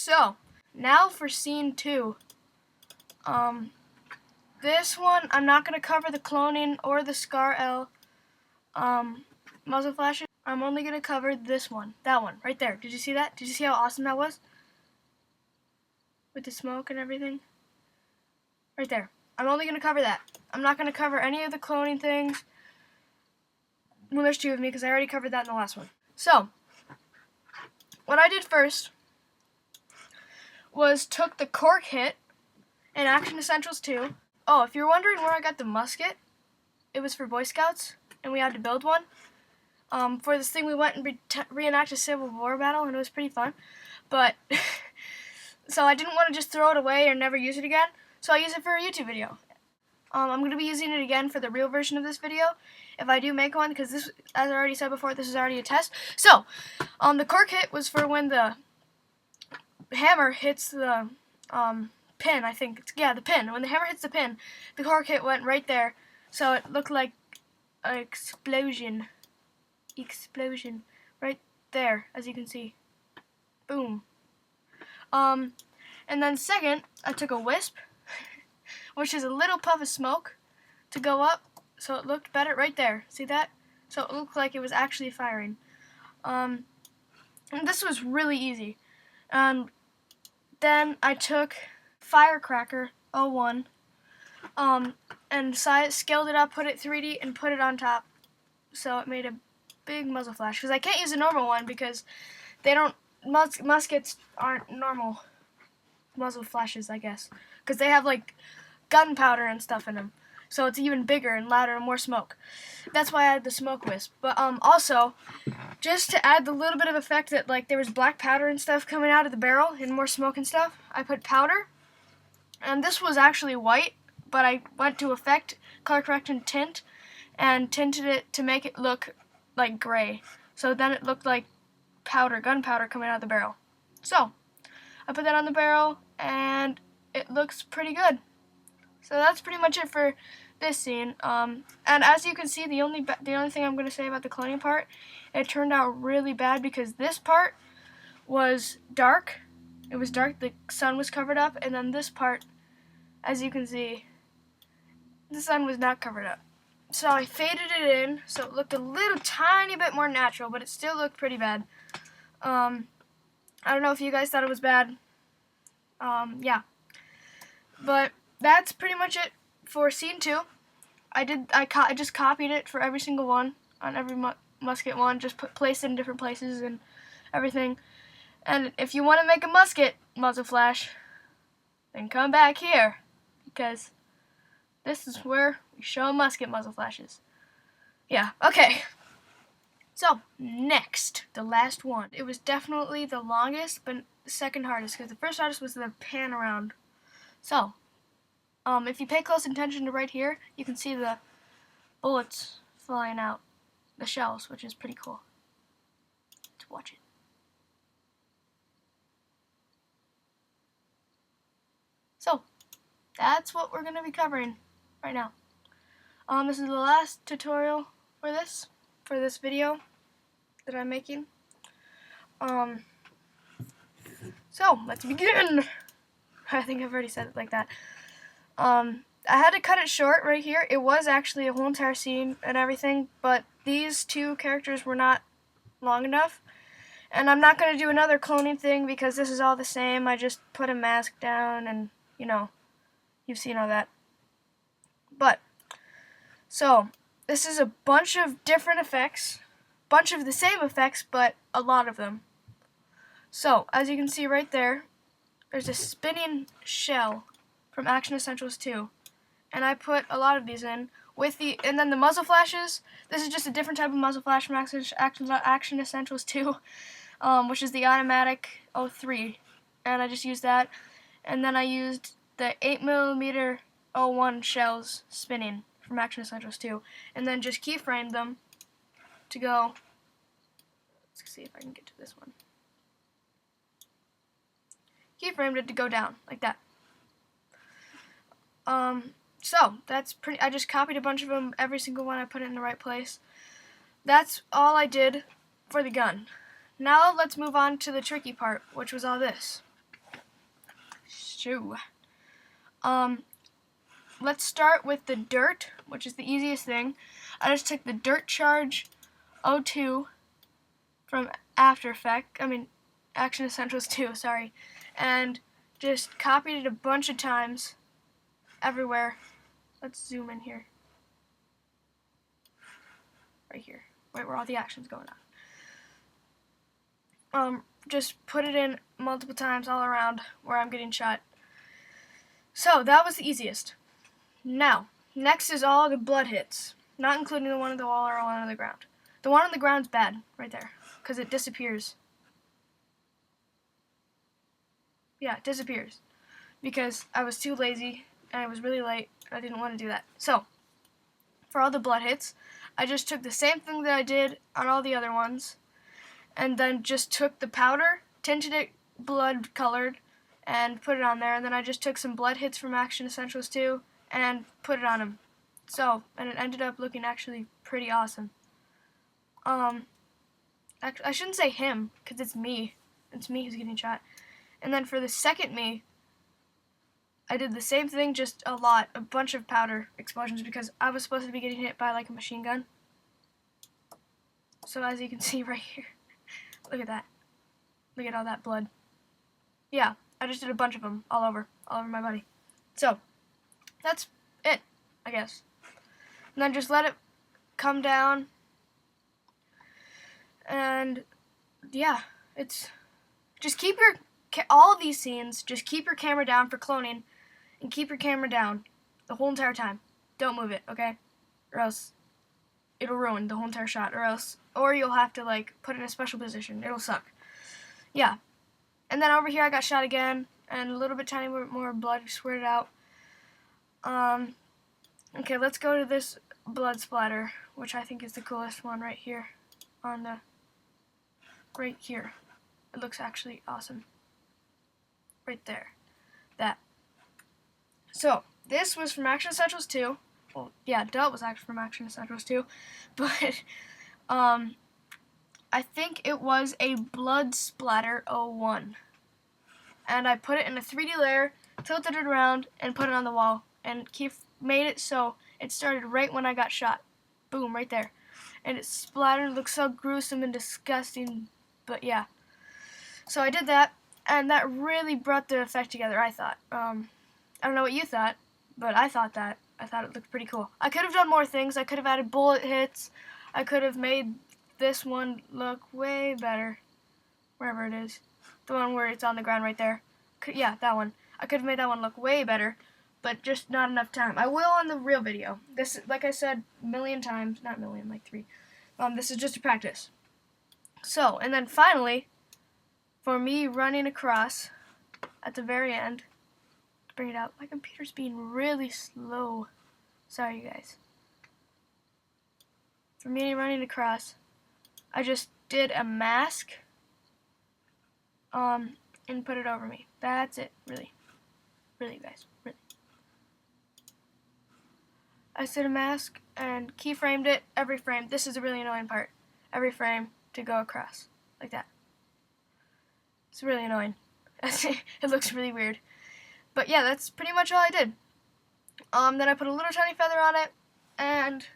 So, now for scene 2. This one, I'm not going to cover the cloning or the Scar L muzzle flashes. I'm only going to cover this one. That one, right there. Did you see that? Did you see how awesome that was? With the smoke and everything. Right there. I'm only going to cover that. I'm not going to cover any of the cloning things. Well, there's 2 of me because I already covered that in the last one. So, what I did first was took the cork hit in Action Essentials 2. Oh, if you're wondering where I got the musket, it was for Boy Scouts, and we had to build one. For this thing, we went and reenacted a Civil War battle, and it was pretty fun. But, so I didn't want to just throw it away or never use it again, so I used it for a YouTube video. I'm going to be using it again for the real version of this video, if I do make one, because this, as I already said before, this is already a test. So, the cork hit was for when the hammer hits the pin, I think. Yeah, the pin. When the hammer hits the pin, the cork hit went right there, so it looked like an explosion. Explosion. Right there, as you can see. Boom. And then second, I took a wisp, which is a little puff of smoke, to go up, so it looked better right there. See that? So it looked like it was actually firing. And this was really easy. And then I took Firecracker 01 and scaled it up, put it 3D, and put it on top. So it made a big muzzle flash. Because I can't use a normal one because they don't, muskets aren't normal muzzle flashes, I guess. Because they have like gunpowder and stuff in them. So it's even bigger and louder and more smoke. That's why I added the smoke wisp. But also, just to add the little bit of effect that like there was black powder and stuff coming out of the barrel and more smoke and stuff, I put powder. And this was actually white, but I went to effect, color correct and tint, and tinted it to make it look like gray. So then it looked like powder, gunpowder coming out of the barrel. So, I put that on the barrel, and it looks pretty good. So that's pretty much it for this scene. And as you can see, the only thing I'm going to say about the cloning part, it turned out really bad because this part was dark. It was dark, the sun was covered up, and then this part, as you can see, the sun was not covered up. So I faded it in, so it looked a little tiny bit more natural, but it still looked pretty bad. I don't know if you guys thought it was bad. Yeah. But that's pretty much it for scene 2. I just copied it for every single one, on every musket one, just placed it in different places and everything. And if you want to make a musket muzzle flash, then come back here, because this is where we show musket muzzle flashes. Yeah, okay. So, next, the last one. It was definitely the longest, but the second hardest, because the first hardest was the pan around. So, if you pay close attention to right here, you can see the bullets flying out, the shells, which is pretty cool. Let's watch it. So, that's what we're going to be covering right now. This is the last tutorial for this video that I'm making. So, let's begin! I think I've already said it like that. I had to cut it short right here. It was actually a whole entire scene and everything, but these 2 characters were not long enough. And I'm not going to do another cloning thing because this is all the same. I just put a mask down and, you know, you've seen all that. But, so, this is a bunch of different effects. Bunch of the same effects, but a lot of them. So, as you can see right there, there's a spinning shell from Action Essentials 2. And I put a lot of these in with and then the muzzle flashes. This is just a different type of muzzle flash from Action Essentials 2, which is the automatic 03. And I just used that. And then I used the 8mm 01 shells spinning from Action Essentials 2. And then just keyframed them to go. Let's see if I can get to this one. Keyframed it to go down, like that. So, that's pretty, I just copied a bunch of them, every single one I put it in the right place. That's all I did for the gun. Now let's move on to the tricky part, which was all this. So, let's start with the dirt, which is the easiest thing. I just took the dirt charge 02 from Action Essentials 2, sorry, and just copied it a bunch of times everywhere. Let's zoom in here. Right here, right where all the action's going on. Just put it in multiple times all around where I'm getting shot. So that was the easiest. Now, next is all the blood hits, not including the one on the wall or one on the ground. The one on the ground's bad, right there, because it disappears. Yeah, it disappears. Because I was too lazy, and it was really late, and I didn't want to do that. So, for all the blood hits, I just took the same thing that I did on all the other ones, and then just took the powder, tinted it blood colored, and put it on there, and then I just took some blood hits from Action Essentials 2 and put it on him. So, and it ended up looking actually pretty awesome. I shouldn't say him, because it's me. It's me who's getting shot. And then for the second me, I did the same thing, just a bunch of powder explosions, because I was supposed to be getting hit by like a machine gun. So as you can see right here, look at that. Look at all that blood. Yeah, I just did a bunch of them all over my body. So, that's it, I guess. And then just let it come down. And yeah, just keep all these scenes, just keep your camera down for cloning, and keep your camera down the whole entire time. Don't move it, okay? Or else it'll ruin the whole entire shot, or you'll have to like put it in a special position. It'll suck. Yeah. And then over here I got shot again, and a little bit tiny more blood squirted out. Okay, let's go to this blood splatter, which I think is the coolest one right here. Right here. It looks actually awesome. Right there. That. So, this was from Action Essentials 2. Well, yeah, duh, it was actually from Action Essentials 2. But, I think it was a Blood Splatter 01. And I put it in a 3D layer, tilted it around, and put it on the wall. And Keith made it so it started right when I got shot. Boom, right there. And it splattered, it looked so gruesome and disgusting, but yeah. So I did that, and that really brought the effect together, I thought. I don't know what you thought, but I thought it looked pretty cool. I could have done more things. I could have added bullet hits. I could have made this one look way better. Wherever it is. The one where it's on the ground right there. Yeah, that one. I could have made that one look way better, but just not enough time. I will on the real video. This, like I said, a million times. Not a million, like 3. This is just a practice. So, and then finally, for me running across at the very end, to bring it out, my computer's being really slow. Sorry, you guys. For me running across, I just did a mask, and put it over me. That's it, really. Really, guys, really. I did a mask and keyframed it every frame. This is a really annoying part. Every frame to go across, like that. It's really annoying. It looks really weird. But yeah, that's pretty much all I did. Then I put a little tiny feather on it, and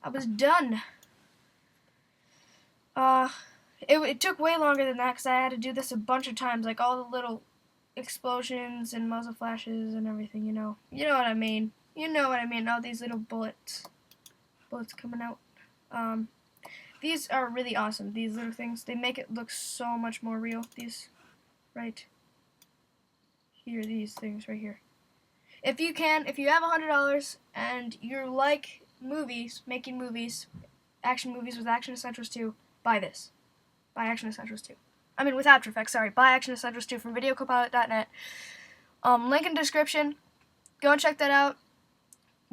I was done. It took way longer than that because I had to do this a bunch of times, like all the little explosions and muzzle flashes and everything, you know. You know what I mean. You know what I mean, all these little bullets coming out. These are really awesome, these little things. They make it look so much more real, these right here, these things right here. If you have $100 and you like movies, making movies, action movies with Action Essentials 2, buy this. Buy Action Essentials 2. I mean, with After Effects, sorry. Buy Action Essentials 2 from videocopilot.net. Link in description. Go and check that out.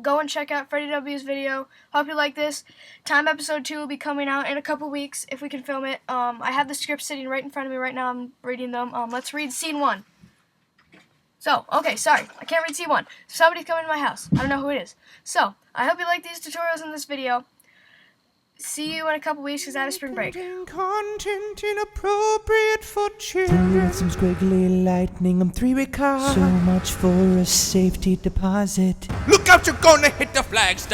Go and check out Freddie W's video. Hope you like this. Time episode 2 will be coming out in a couple weeks if we can film it. I have the script sitting right in front of me right now. I'm reading them. Let's read scene 1. So, okay, sorry. I can't read scene 1. Somebody's coming to my house. I don't know who it is. So, I hope you like these tutorials in this video. See you in a couple weeks because I have a spring break. Content inappropriate for children. Some squiggly lightning, I'm 3 recall. So much for a safety deposit. Look out, you're gonna hit the flags.